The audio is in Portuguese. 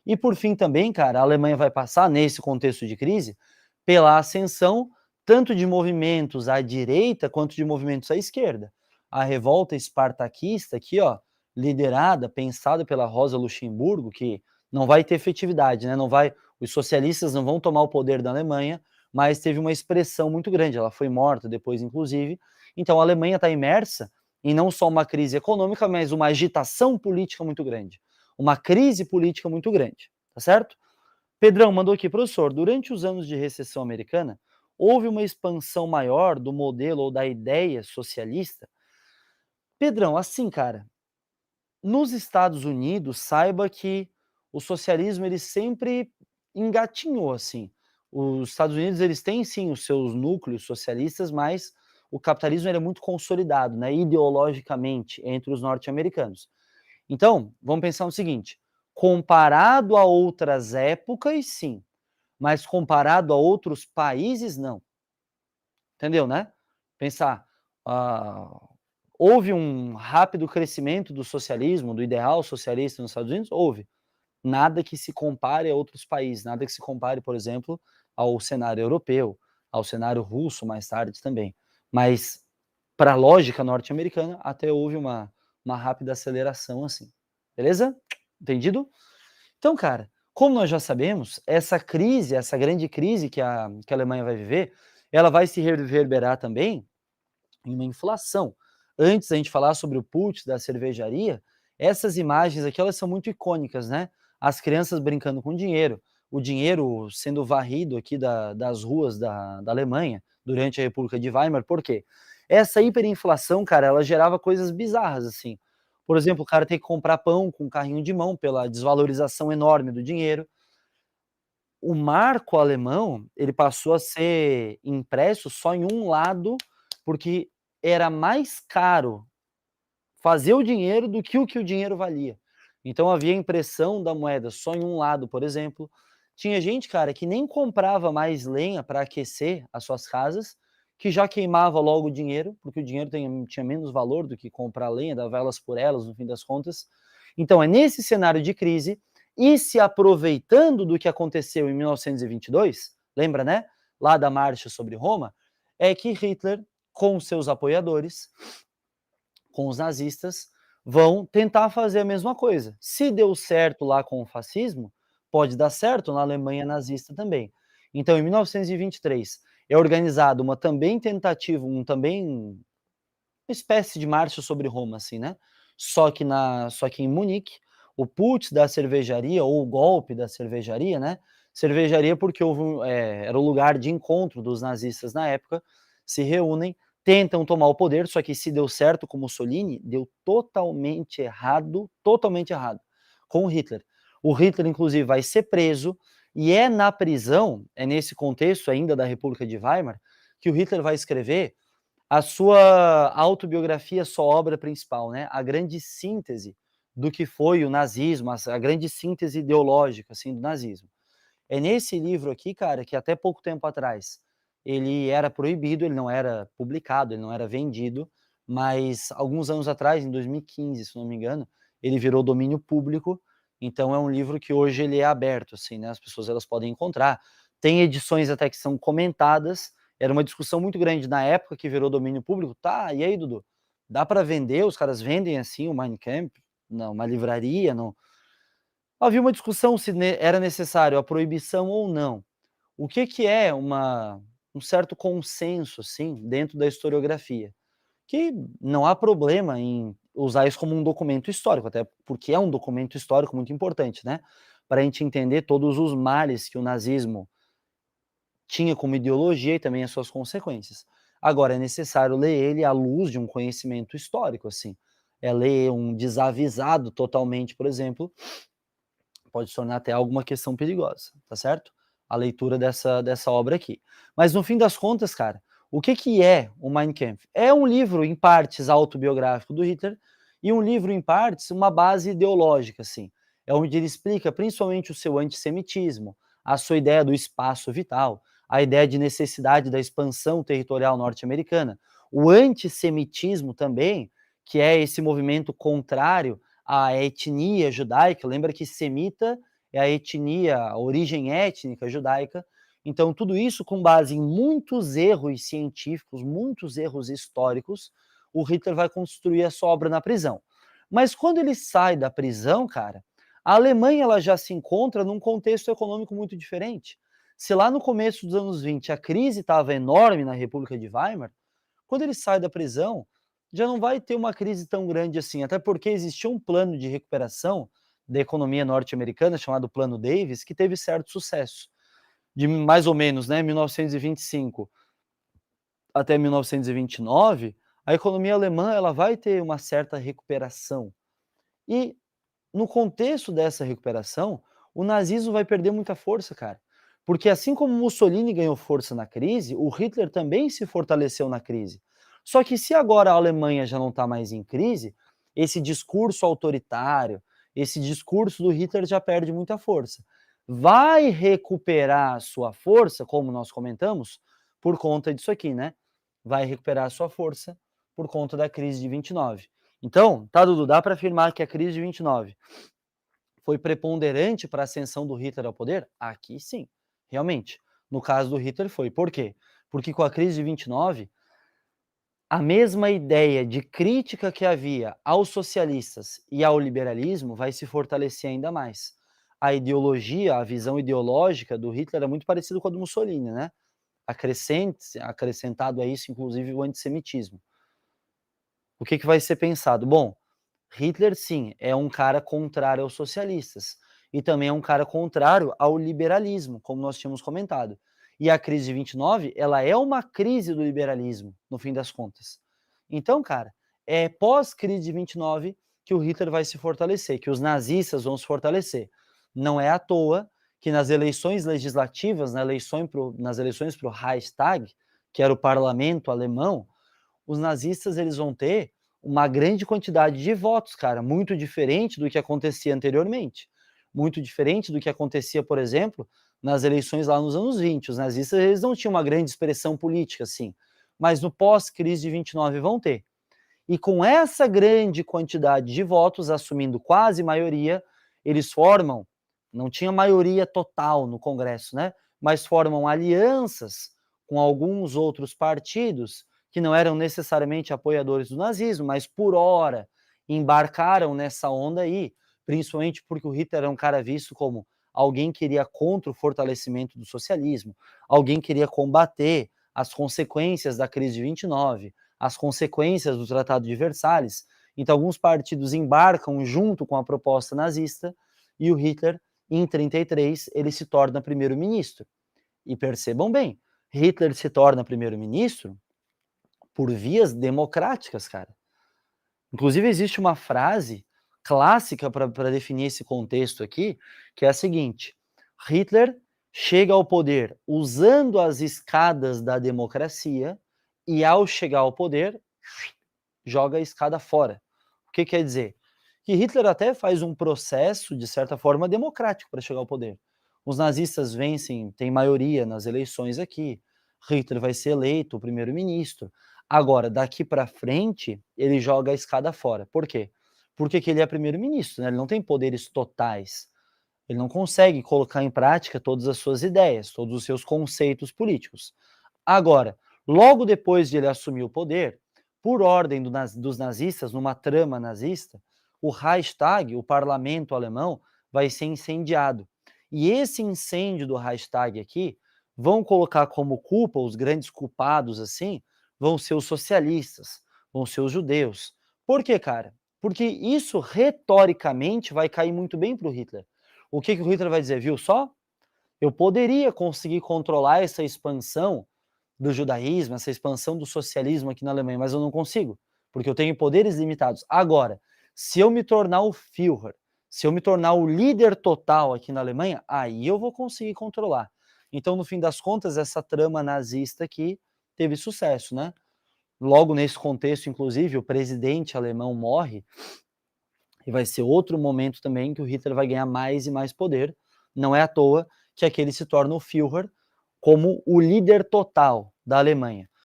E por fim também, cara, a Alemanha vai passar, nesse contexto de crise, pela ascensão tanto de movimentos à direita quanto de movimentos à esquerda. A revolta espartaquista aqui, ó, liderada, pensada pela Rosa Luxemburgo, que não vai ter efetividade, né? Não vai, os socialistas não vão tomar o poder da Alemanha, mas teve uma expressão muito grande. Ela foi morta depois, inclusive. Então a Alemanha está imersa em não só uma crise econômica, mas uma agitação política muito grande, uma crise política muito grande, tá certo? Pedrão mandou aqui, professor, durante os anos de recessão americana, houve uma expansão maior do modelo ou da ideia socialista? Pedrão, assim, cara, nos Estados Unidos, saiba que o socialismo ele sempre engatinhou assim. Os Estados Unidos eles têm sim os seus núcleos socialistas, mas o capitalismo ele é muito consolidado, né, ideologicamente entre os norte-americanos. Então, vamos pensar no seguinte: comparado a outras épocas, sim, mas comparado a outros países, não. Entendeu, né? Pensar, ah, houve um rápido crescimento do socialismo, do ideal socialista nos Estados Unidos? Houve. Nada que se compare a outros países, nada que se compare, por exemplo, ao cenário europeu, ao cenário russo mais tarde também. Mas, para a lógica norte-americana, até houve uma rápida aceleração assim. Beleza? Entendido? Então, cara, como nós já sabemos, essa crise, essa grande crise que a Alemanha vai viver, ela vai se reverberar também em uma inflação. Antes da gente falar sobre o putsch da cervejaria, essas imagens aqui elas são muito icônicas, né? As crianças brincando com dinheiro, o dinheiro sendo varrido aqui das ruas da Alemanha durante a República de Weimar. Por quê? Essa hiperinflação, cara, ela gerava coisas bizarras, assim. Por exemplo, o cara tem que comprar pão com um carrinho de mão pela desvalorização enorme do dinheiro. O marco alemão, ele passou a ser impresso só em um lado, porque era mais caro fazer o dinheiro do que o dinheiro valia. Então havia impressão da moeda só em um lado, por exemplo. Tinha gente, cara, que nem comprava mais lenha para aquecer as suas casas, que já queimava logo o dinheiro, porque o dinheiro tinha menos valor do que comprar lenha, dava elas por elas, no fim das contas. Então é nesse cenário de crise, e se aproveitando do que aconteceu em 1922, lembra, né? Lá da marcha sobre Roma, é que Hitler, com seus apoiadores, com os nazistas, vão tentar fazer a mesma coisa. Se deu certo lá com o fascismo, pode dar certo na Alemanha nazista também. Então, em 1923, é organizada uma também tentativa, uma espécie de marcha sobre Roma, assim, né? Só que em Munique, o putsch da cervejaria, ou o golpe da cervejaria, né? Cervejaria porque era o lugar de encontro dos nazistas na época, se reúnem, tentam tomar o poder, só que se deu certo com Mussolini, deu totalmente errado, com Hitler. O Hitler, inclusive, vai ser preso, e é na prisão, é nesse contexto ainda da República de Weimar, que o Hitler vai escrever a sua autobiografia, sua obra principal, né? A grande síntese do que foi o nazismo, a grande síntese ideológica, assim, do nazismo. É nesse livro aqui, cara, que até pouco tempo atrás ele era proibido, ele não era publicado, ele não era vendido, mas alguns anos atrás, em 2015, se não me engano, ele virou domínio público. Então é um livro que hoje ele é aberto, assim, né? As pessoas elas podem encontrar. Tem edições até que são comentadas. Era uma discussão muito grande na época que virou domínio público. Tá, e aí, Dudu? Dá para vender? Os caras vendem assim o Mein Kampf? Não, uma livraria, não. Havia uma discussão se era necessário a proibição ou não. O que é um certo consenso, assim, dentro da historiografia? Que não há problema em usar isso como um documento histórico, até porque é um documento histórico muito importante, né? Para a gente entender todos os males que o nazismo tinha como ideologia e também as suas consequências. Agora, é necessário ler ele à luz de um conhecimento histórico, assim. É ler um desavisado totalmente, por exemplo, pode se tornar até alguma questão perigosa, tá certo? A leitura dessa obra aqui. Mas no fim das contas, cara, o que é o Mein Kampf? É um livro, em partes, autobiográfico do Hitler e um livro, em partes, uma base ideológica, assim. É onde ele explica principalmente o seu antissemitismo, a sua ideia do espaço vital, a ideia de necessidade da expansão territorial norte-americana, o antissemitismo também, que é esse movimento contrário a etnia judaica. Lembra que semita é a etnia, a origem étnica judaica. Então, tudo isso com base em muitos erros científicos, muitos erros históricos, o Hitler vai construir a sua obra na prisão. Mas quando ele sai da prisão, cara, a Alemanha ela já se encontra num contexto econômico muito diferente. Se lá no começo dos anos 20 a crise estava enorme na República de Weimar, quando ele sai da prisão, já não vai ter uma crise tão grande assim, até porque existia um plano de recuperação da economia norte-americana, chamado Plano Davis, que teve certo sucesso. De mais ou menos, né, 1925 até 1929, a economia alemã ela vai ter uma certa recuperação. E no contexto dessa recuperação, o nazismo vai perder muita força, cara. Porque assim como Mussolini ganhou força na crise, o Hitler também se fortaleceu na crise. Só que se agora a Alemanha já não está mais em crise, esse discurso autoritário, esse discurso do Hitler já perde muita força. Vai recuperar a sua força, como nós comentamos, por conta disso aqui, né? Vai recuperar a sua força por conta da crise de 29. Então, tá, Dudu, dá para afirmar que a crise de 29 foi preponderante para a ascensão do Hitler ao poder? Aqui sim, realmente. No caso do Hitler foi. Por quê? Porque com a crise de 29, a mesma ideia de crítica que havia aos socialistas e ao liberalismo vai se fortalecer ainda mais. A ideologia, a visão ideológica do Hitler é muito parecida com a do Mussolini, né? Acrescentado a isso, inclusive, o antissemitismo. O que vai ser pensado? Bom, Hitler, sim, é um cara contrário aos socialistas e também é um cara contrário ao liberalismo, como nós tínhamos comentado. E a crise de 29, ela é uma crise do liberalismo, no fim das contas. Então, cara, é pós-crise de 29 que o Hitler vai se fortalecer, que os nazistas vão se fortalecer. Não é à toa que nas eleições legislativas, nas eleições para o Reichstag, que era o parlamento alemão, os nazistas eles vão ter uma grande quantidade de votos, cara, muito diferente do que acontecia anteriormente. Muito diferente do que acontecia, por exemplo, nas eleições lá nos anos 20. Os nazistas eles não tinham uma grande expressão política assim, mas no pós-crise de 29 vão ter. E com essa grande quantidade de votos, assumindo quase maioria, eles formam, não tinha maioria total no Congresso, né? Mas formam alianças com alguns outros partidos que não eram necessariamente apoiadores do nazismo, mas por hora embarcaram nessa onda aí, principalmente porque o Hitler era um cara visto como alguém que iria contra o fortalecimento do socialismo, alguém que iria combater as consequências da crise de 29, as consequências do Tratado de Versalhes. Então, alguns partidos embarcam junto com a proposta nazista e o Hitler, em 33, ele se torna primeiro-ministro. E percebam bem, Hitler se torna primeiro-ministro por vias democráticas, cara. Inclusive, existe uma frase clássica para definir esse contexto aqui, que é a seguinte: Hitler chega ao poder usando as escadas da democracia e, ao chegar ao poder, joga a escada fora. O que quer dizer? Que Hitler até faz um processo, de certa forma, democrático para chegar ao poder. Os nazistas vencem, tem maioria nas eleições aqui. Hitler vai ser eleito o primeiro-ministro. Agora, daqui para frente, ele joga a escada fora. Por quê? Porque ele é primeiro-ministro, né? Ele não tem poderes totais. Ele não consegue colocar em prática todas as suas ideias, todos os seus conceitos políticos. Agora, logo depois de ele assumir o poder, por ordem dos nazistas, numa trama nazista, o Reichstag, o parlamento alemão, vai ser incendiado. E esse incêndio do Reichstag aqui, vão colocar como culpa, os grandes culpados assim, vão ser os socialistas, vão ser os judeus. Por quê, cara? Porque isso retoricamente vai cair muito bem para o Hitler. O que o Hitler vai dizer? Viu só? Eu poderia conseguir controlar essa expansão do judaísmo, essa expansão do socialismo aqui na Alemanha, mas eu não consigo, porque eu tenho poderes limitados. Agora, se eu me tornar o Führer, se eu me tornar o líder total aqui na Alemanha, aí eu vou conseguir controlar. Então, no fim das contas, essa trama nazista aqui teve sucesso, né? Logo nesse contexto, inclusive, o presidente alemão morre, e vai ser outro momento também que o Hitler vai ganhar mais e mais poder. Não é à toa que aquele se torna o Führer como o líder total da Alemanha.